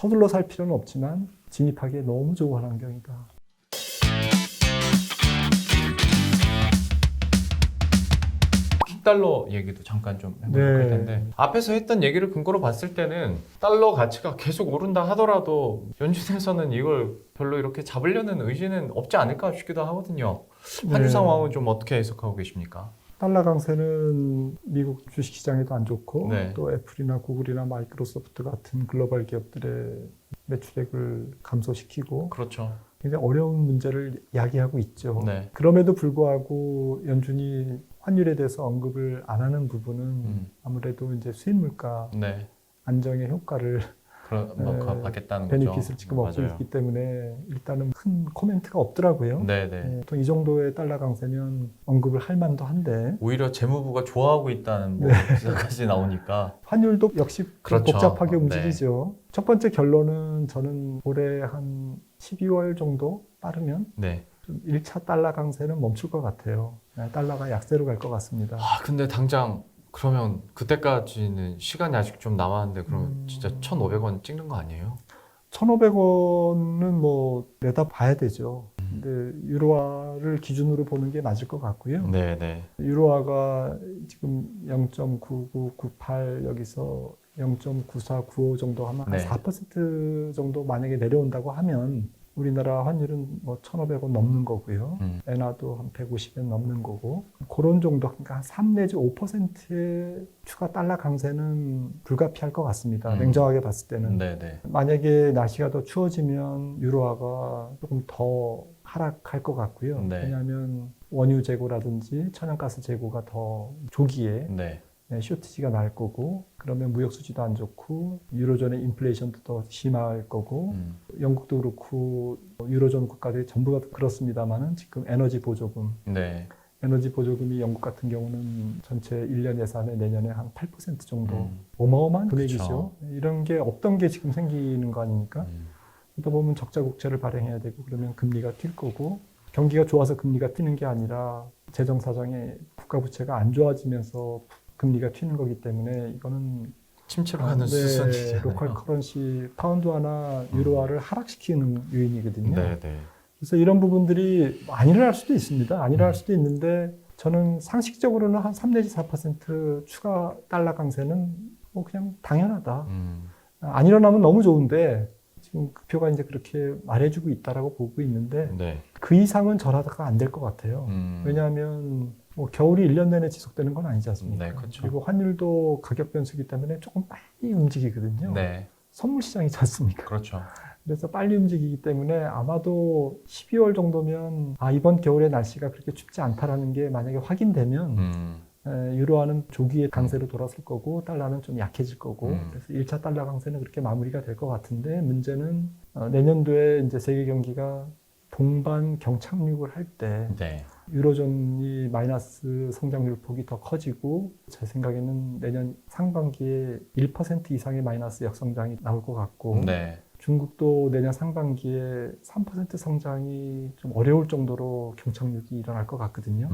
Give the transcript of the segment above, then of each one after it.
서둘러 살 필요는 없지만 진입하기에 너무 좋은 환경이다. 달러 얘기도 잠깐 좀 해볼 네. 텐데 앞에서 했던 얘기를 근거로 봤을 때는 달러 가치가 계속 오른다 하더라도 연준에서는 이걸 별로 이렇게 잡으려는 의지는 없지 않을까 싶기도 하거든요. 환율 네. 상황은 좀 어떻게 해석하고 계십니까? 달러 강세는 미국 주식시장에도 안 좋고 네. 또 애플이나 구글이나 마이크로소프트 같은 글로벌 기업들의 매출액을 감소시키고 그렇죠. 굉장히 어려운 문제를 야기하고 있죠. 네. 그럼에도 불구하고 연준이 환율에 대해서 언급을 안 하는 부분은 아무래도 이제 수입 물가 네. 안정의 효과를 받겠다는 거죠. 베니핏을 지금 얻고 맞아요. 있기 때문에 일단은 큰 코멘트가 없더라고요. 네네. 보통 이 정도의 달러 강세면 언급을 할 만도 한데 오히려 재무부가 좋아하고 있다는 뭐 기사까지 나오니까 환율도 역시 그렇죠. 복잡하게 네. 움직이죠. 첫 번째 결론은 저는 올해 한 12월 정도 빠르면 네. 좀 1차 달러 강세는 멈출 것 같아요. 달러가 약세로 갈 것 같습니다. 근데 당장 그러면 그때까지는 시간이 아직 좀 남았는데 그러면 진짜 1,500원 찍는 거 아니에요? 1,500원은 뭐 내다봐야 되죠. 근데 유로화를 기준으로 보는 게 맞을 것 같고요. 네네. 유로화가 지금 0.9998 여기서 0.9495 정도 하면 네. 한 4% 정도 만약에 내려온다고 하면 우리나라 환율은 뭐 1,500원 넘는 거고요. 엔화도 한 150엔 넘는 거고 그런 정도 그러니까 한 3 내지 5%의 추가 달러 강세는 불가피할 것 같습니다. 냉정하게 봤을 때는. 네네. 만약에 날씨가 더 추워지면 유로화가 조금 더 하락할 것 같고요. 네. 왜냐하면 원유 재고라든지 천연가스 재고가 더 조기에 네. 쇼티지가 날 거고 그러면 무역 수지도 안 좋고 유로존의 인플레이션도 더 심할 거고 영국도 그렇고 유로존 국가들이 전부가 그렇습니다만은 지금 에너지 보조금 네. 에너지 보조금이 영국 같은 경우는 전체 1년 예산의 내년에 한 8% 정도 어마어마한 금액이죠. 이런 게 없던 게 지금 생기는 거 아닙니까? 그러다 보면 적자 국채를 발행해야 되고 그러면 금리가 뛸 거고 경기가 좋아서 금리가 뛰는 게 아니라 재정 사정에 국가 부채가 안 좋아지면서 금리가 튀는 거기 때문에 이거는 침체로 가는 수순이잖아요. 로컬 커런시 파운드화나 유로화를 하락시키는 요인이거든요. 네네. 그래서 이런 부분들이 안 일어날 수도 있습니다. 안 일어날 수도 있는데 저는 상식적으로는 한 3 내지 4% 추가 달러 강세는 뭐 그냥 당연하다. 안 일어나면 너무 좋은데 지금 그 표가 이제 그렇게 말해주고 있다라고 보고 있는데 네. 그 이상은 절하다가 안 될 것 같아요. 왜냐하면 뭐 겨울이 1년 내내 지속되는 건 아니지 않습니까? 네, 그렇죠. 그리고 환율도 가격 변수이기 때문에 조금 빨리 움직이거든요. 네. 선물 시장이지 않습니까? 그렇죠. 그래서 빨리 움직이기 때문에 아마도 12월 정도면 이번 겨울에 날씨가 그렇게 춥지 않다라는 게 만약에 확인되면 유로화는 조기에 강세로 돌아설 거고 달러는 좀 약해질 거고 그래서 1차 달러 강세는 그렇게 마무리가 될 것 같은데 문제는 내년도에 이제 세계 경기가 동반 경착륙을 할 때 네. 유로존이 마이너스 성장률 폭이 더 커지고 제 생각에는 내년 상반기에 1% 이상의 마이너스 역성장이 나올 것 같고 네. 중국도 내년 상반기에 3% 성장이 좀 어려울 정도로 경착륙이 일어날 것 같거든요.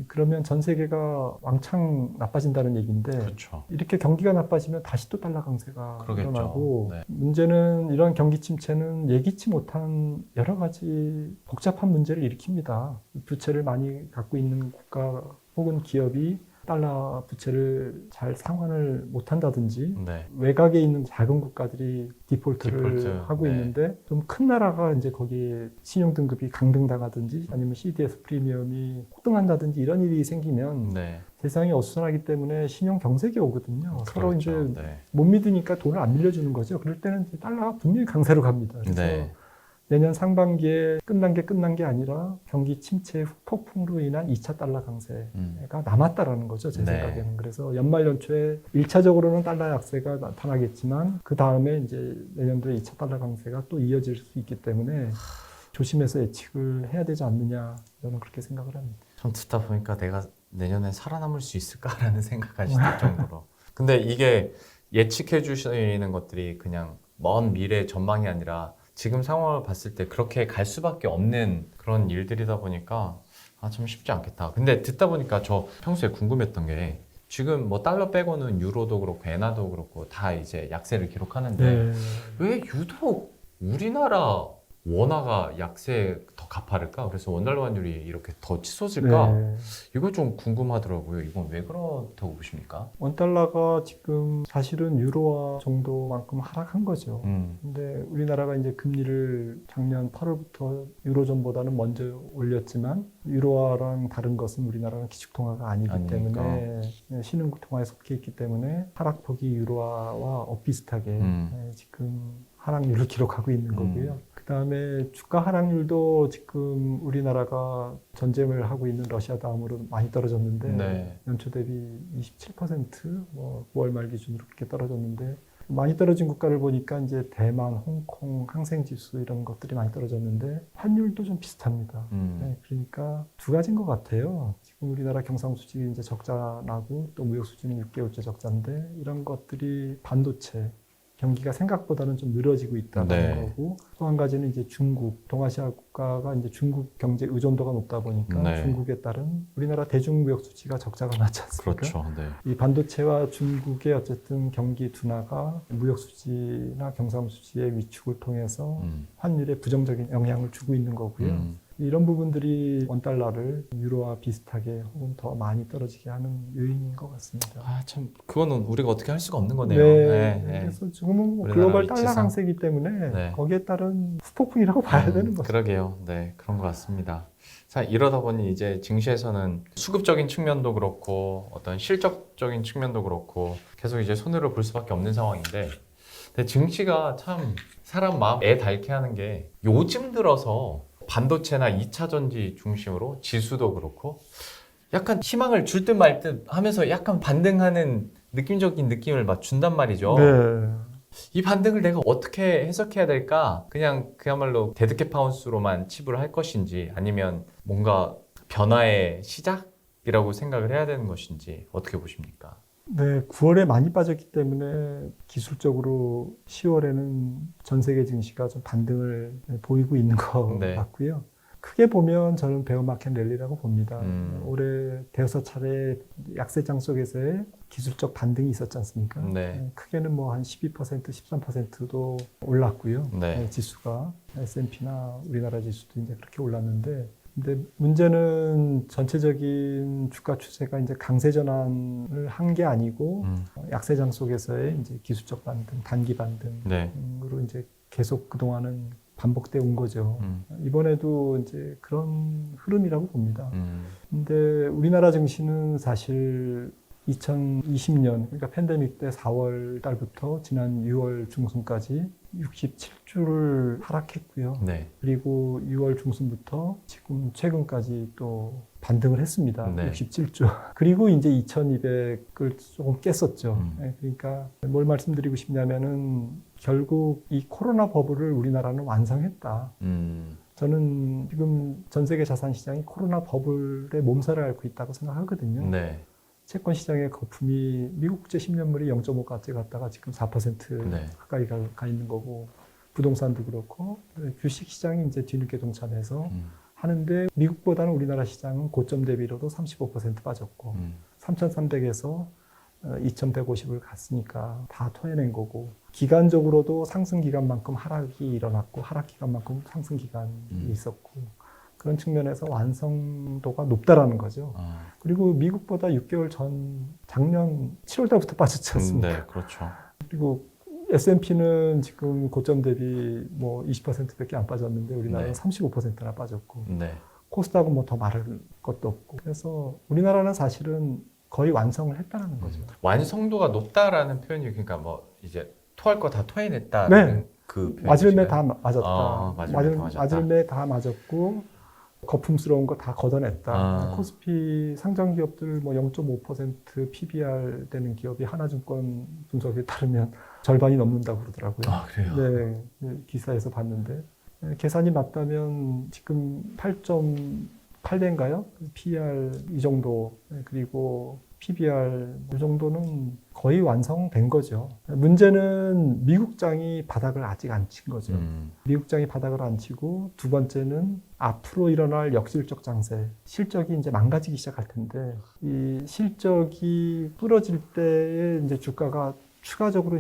그러면 전 세계가 왕창 나빠진다는 얘기인데 그렇죠. 이렇게 경기가 나빠지면 다시 또 달러 강세가 그러겠죠. 일어나고 네. 문제는 이런 경기 침체는 예기치 못한 여러 가지 복잡한 문제를 일으킵니다. 부채를 많이 갖고 있는 국가 혹은 기업이 달러 부채를 잘 상환을 못한다든지 네. 외곽에 있는 작은 국가들이 디폴트를 하고 네. 있는데 좀 큰 나라가 이제 거기에 신용 등급이 강등당하든지 아니면 CDS 프리미엄이 폭등한다든지 이런 일이 생기면 네. 세상이 어수선하기 때문에 신용 경색이 오거든요. 서로 그렇죠. 이제 네. 못 믿으니까 돈을 안 빌려주는 거죠. 그럴 때는 이제 달러가 분명히 강세로 갑니다. 그래서 네. 내년 상반기에 끝난 게 아니라 경기 침체 폭풍으로 인한 2차 달러 강세가 남았다라는 거죠. 제 네. 생각에는. 그래서 연말 연초에 1차적으로는 달러 약세가 나타나겠지만 그 다음에 이제 내년도에 2차 달러 강세가 또 이어질 수 있기 때문에 조심해서 예측을 해야 되지 않느냐 저는 그렇게 생각을 합니다. 좀 듣다 보니까 내가 내년에 살아남을 수 있을까라는 생각까지 들 정도로. 근데 이게 예측해 주시는 것들이 그냥 먼 미래 전망이 아니라 지금 상황을 봤을 때 그렇게 갈 수밖에 없는 그런 일들이다 보니까 참 쉽지 않겠다. 근데 듣다 보니까 저 평소에 궁금했던 게 지금 뭐 달러 빼고는 유로도 그렇고 엔화도 그렇고 다 이제 약세를 기록하는데 네. 왜 유독 우리나라 원화가 약세에 더 가파를까? 그래서 원달러 환율이 이렇게 더 치솟을까? 네. 이거 좀 궁금하더라고요. 이건 왜 그렇다고 보십니까? 원달러가 지금 사실은 유로화 정도만큼 하락한 거죠. 근데 우리나라가 이제 금리를 작년 8월부터 유로존보다는 먼저 올렸지만 유로화랑 다른 것은 우리나라는 기축통화가 아니기 아니니까. 때문에 신흥통화에 속해 있기 때문에 하락폭이 유로화와 엇비슷하게 지금 하락률을 기록하고 있는 거고요. 그다음에 주가 하락률도 지금 우리나라가 전쟁을 하고 있는 러시아 다음으로 많이 떨어졌는데 네. 연초 대비 27%, 뭐 9월 말 기준으로 그렇게 떨어졌는데 많이 떨어진 국가를 보니까 이제 대만, 홍콩, 항생지수 이런 것들이 많이 떨어졌는데 환율도 좀 비슷합니다. 네, 그러니까 두 가지인 것 같아요. 지금 우리나라 경상수지 이제 적자 나고 또 무역수지는 6개월째 적자인데 이런 것들이 반도체 경기가 생각보다는 좀 늘어지고 있다는 네. 거고 또 한 가지는 이제 중국, 동아시아 국가가 이제 중국 경제 의존도가 높다 보니까 네. 중국에 따른 우리나라 대중무역 수지가 적자가 났지 않습니까? 그렇죠. 네. 이 반도체와 중국의 어쨌든 경기 둔화가 무역 수지나 경상 수지의 위축을 통해서 환율에 부정적인 영향을 주고 있는 거고요. 이런 부분들이 원달러를 유로와 비슷하게 혹은 더 많이 떨어지게 하는 요인인 것 같습니다. 아, 참 그거는 우리가 어떻게 할 수가 없는 거네요. 네. 네, 네. 그래서 지금은 뭐 우리나라 글로벌 달러 위치상. 강세이기 때문에 네. 거기에 따른 후폭풍이라고 봐야 되는 거죠. 그러게요. 네, 그런 것 같습니다. 자, 이러다 보니 이제 증시에서는 수급적인 측면도 그렇고 어떤 실적적인 측면도 그렇고 계속 이제 손해를 볼 수밖에 없는 상황인데, 근데 증시가 참 사람 마음 애 닳게 하는 게 요즘 들어서 반도체나 2차 전지 중심으로 지수도 그렇고 약간 희망을 줄 듯 말 듯 하면서 약간 반등하는 느낌적인 느낌을 막 준단 말이죠. 네. 이 반등을 내가 어떻게 해석해야 될까? 그냥 그야말로 데드캣 파운스로만 치부를 할 것인지 아니면 뭔가 변화의 시작이라고 생각을 해야 되는 것인지 어떻게 보십니까? 네, 9월에 많이 빠졌기 때문에 기술적으로 10월에는 전 세계 증시가 좀 반등을 보이고 있는 것 네. 같고요. 크게 보면 저는 베어마켓 랠리라고 봅니다. 올해 대여섯 차례 약세장 속에서의 기술적 반등이 있었지 않습니까? 네. 크게는 뭐 한 12%, 13%도 올랐고요. 네. 지수가 S&P나 우리나라 지수도 이제 그렇게 올랐는데, 근데 문제는 전체적인 주가 추세가 이제 강세 전환을 한 게 아니고 약세장 속에서의 이제 기술적 반등, 단기 반등으로 네. 이제 계속 그동안은 반복돼 온 거죠. 이번에도 이제 그런 흐름이라고 봅니다. 근데 우리나라 증시는 사실 2020년, 그러니까 팬데믹 때 4월 달부터 지난 6월 중순까지 67주를 하락했고요. 네. 그리고 6월 중순부터 지금 최근까지 또 반등을 했습니다. 네. 67주. 그리고 이제 2200을 조금 깼었죠. 네, 그러니까 뭘 말씀드리고 싶냐면은 결국 이 코로나 버블을 우리나라는 완성했다. 저는 지금 전 세계 자산 시장이 코로나 버블에 몸살을 앓고 있다고 생각하거든요. 네. 채권 시장의 거품이 미국 국제 10년물이 0.5까지 갔다가 지금 4% 네. 가까이 가 있는 거고, 부동산도 그렇고 주식 시장이 이제 뒤늦게 동참해서 하는데 미국보다는 우리나라 시장은 고점 대비로도 35% 빠졌고 3,300에서 2,150을 갔으니까 다 토해낸 거고, 기간적으로도 상승 기간만큼 하락이 일어났고 하락 기간만큼 상승 기간이 있었고, 그런 측면에서 완성도가 높다라는 거죠. 그리고 미국보다 6개월 전 작년 7월 달부터 빠졌지 않습니까? 네, 그렇죠. 그리고 S&P는 지금 고점 대비 뭐 20%밖에 안 빠졌는데 우리나라는 네. 35%나 빠졌고, 네. 코스닥은 뭐 더 말할 것도 없고, 그래서 우리나라는 사실은 거의 완성을 했다는 거죠. 완성도가 높다라는 표현이 그러니까 뭐 이제 토할 거 다 토해냈다는 네. 그 맞을매 표현이신가요? 다 맞았다. 맞을매 다 맞았다. 맞을매 다 맞았고 거품스러운 거 다 걷어냈다. 코스피 상장 기업들 뭐 0.5% PBR 되는 기업이 하나증권 분석에 따르면 절반이 넘는다고 그러더라고요. 아, 그래요? 네, 기사에서 봤는데 계산이 맞다면 지금 8.8배인가요? PER 이 정도, 그리고 PBR 이 정도는 거의 완성된 거죠. 문제는 미국장이 바닥을 아직 안 친 거죠. 미국장이 바닥을 안 치고 두 번째는 앞으로 일어날 역실적 장세, 실적이 이제 망가지기 시작할 텐데 이 실적이 부러질 때에 이제 주가가 추가적으로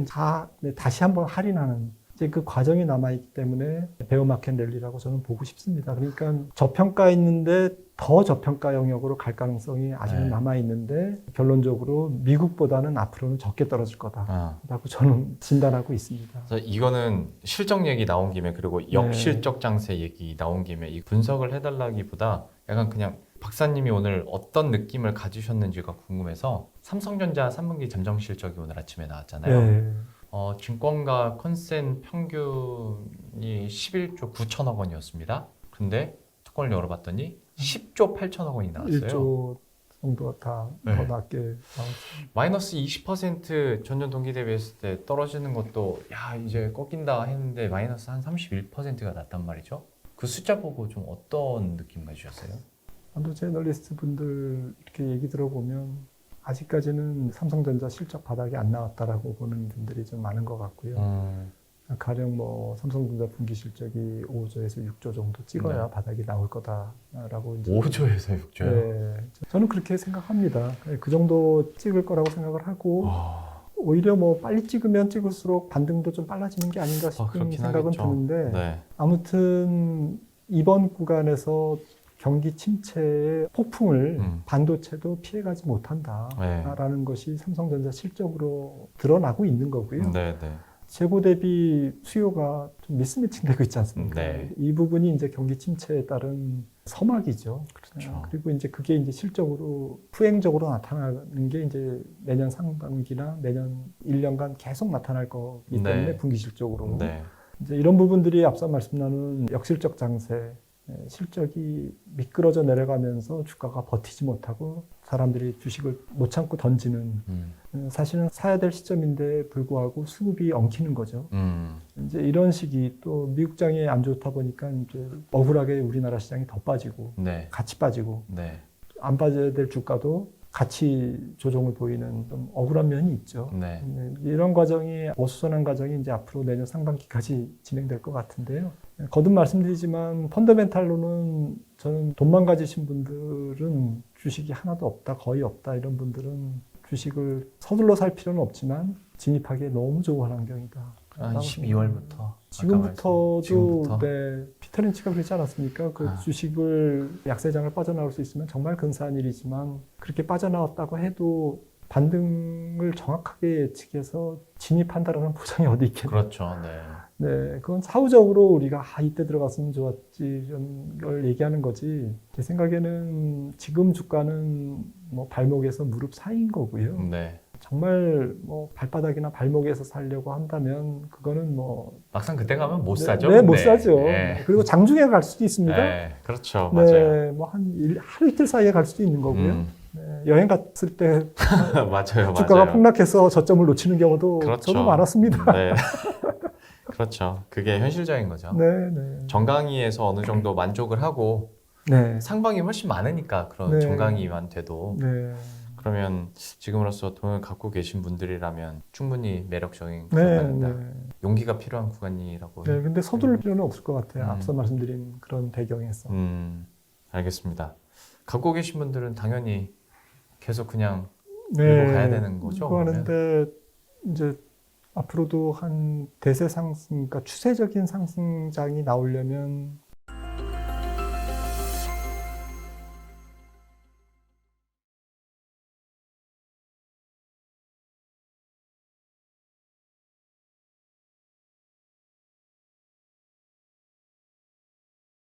다시 한번 할인하는 이제 그 과정이 남아있기 때문에 베어마켓 랠리라고 저는 보고 싶습니다. 그러니까 저평가 있는데 더 저평가 영역으로 갈 가능성이 아직은 네. 남아있는데 결론적으로 미국보다는 앞으로는 적게 떨어질 거다라고 저는 진단하고 있습니다. 그래서 이거는 실적 얘기 나온 김에 그리고 역실적 장세 얘기 나온 김에 이 분석을 해달라기보다 약간 그냥 박사님이 오늘 어떤 느낌을 가지셨는지가 궁금해서 삼성전자 3분기 잠정 실적이 오늘 아침에 나왔잖아요. 네. 증권가 컨센 평균이 11조 9천억 원이었습니다. 근데 특권을 열어봤더니 10조 8천억 원이 나왔어요. 1조 정도가 다 더 네. 낮게 나오죠. 마이너스 20% 전년 동기 대비했을 때 떨어지는 것도 야 이제 꺾인다 했는데 마이너스 한 31%가 났단 말이죠. 그 숫자 보고 좀 어떤 느낌 가지셨어요? 반도체 애널리스트 분들 이렇게 얘기 들어보면 아직까지는 삼성전자 실적 바닥이 안 나왔다라고 보는 분들이 좀 많은 것 같고요. 가령 뭐 삼성전자 분기 실적이 5조에서 6조 정도 찍어야 네. 바닥이 나올 거다라고 이제 5조에서 6조요? 네, 저는 그렇게 생각합니다. 그 정도 찍을 거라고 생각을 하고 오히려 뭐 빨리 찍으면 찍을수록 반등도 좀 빨라지는 게 아닌가 싶은 그렇긴 생각은 하겠죠. 드는데 네. 아무튼 이번 구간에서 경기 침체의 폭풍을 반도체도 피해가지 못한다라는 것이 삼성전자 실적으로 드러나고 있는 거고요. 네, 네. 재고 대비 수요가 좀 미스매칭되고 있지 않습니까? 네. 이 부분이 이제 경기 침체에 따른 서막이죠. 그렇죠. 그리고 이제 그게 이제 실적으로 후행적으로 나타나는 게 이제 내년 상반기나 내년 1년간 계속 나타날 거기 때문에 네. 분기 실적으로 네. 이제 이런 부분들이 앞서 말씀 나눈 역실적 장세, 실적이 미끄러져 내려가면서 주가가 버티지 못하고 사람들이 주식을 못 참고 던지는 사실은 사야 될 시점인데 불구하고 수급이 엉키는 거죠. 이제 이런 시기 또 미국장이 안 좋다 보니까 이제 억울하게 우리나라 시장이 더 빠지고 네. 같이 빠지고 네. 안 빠져야 될 주가도 같이 조정을 보이는 좀 억울한 면이 있죠. 네. 이런 과정이 어수선한 과정이 이제 앞으로 내년 상반기까지 진행될 것 같은데요. 거듭 말씀드리지만 펀더멘탈로는 저는 돈만 가지신 분들은 주식이 하나도 없다, 거의 없다 이런 분들은 주식을 서둘러 살 필요는 없지만 진입하기에 너무 좋은 환경이다. 한 12월부터 지금부터도 네, 피터 린치가 그러지 않았습니까? 그 아. 주식을 약세장을 빠져나올 수 있으면 정말 근사한 일이지만 그렇게 빠져나왔다고 해도 반등을 정확하게 예측해서 진입한다라는 보장이 어디 있겠냐. 그렇죠. 네. 네, 그건 사후적으로 우리가 이때 들어갔으면 좋았지 이런 걸 얘기하는 거지. 제 생각에는 지금 주가는 뭐 발목에서 무릎 사이인 거고요. 네. 정말 뭐 발바닥이나 발목에서 살려고 한다면 그거는 뭐 막상 그때 가면 못 사죠. 네, 못 근데. 사죠. 네. 그리고 장중에 갈 수도 있습니다. 네. 그렇죠. 맞아요. 네, 뭐 하루 이틀 사이에 갈 수도 있는 거고요. 네, 여행 갔을 때 맞아요. 주가가 맞아요. 폭락해서 저점을 놓치는 경우도 그렇죠. 저도 많았습니다. 네. 그렇죠. 그게 현실적인 거죠. 네, 네. 정강이에서 어느 정도 만족을 하고 네. 상방이 훨씬 많으니까 그런 네. 정강이만 돼도 네. 그러면 지금으로서 돈을 갖고 계신 분들이라면 충분히 매력적인 네, 구간이다. 네. 용기가 필요한 구간이라고. 네, 근데 서두를 필요는 없을 것 같아요. 음. 앞서 말씀드린 그런 배경에서. 알겠습니다. 갖고 계신 분들은 당연히 계속 그냥 네, 밀고 가야 되는 거죠, 그거 하는데 이제 앞으로도 한 대세 상승, 그러니까 추세적인 상승장이 나오려면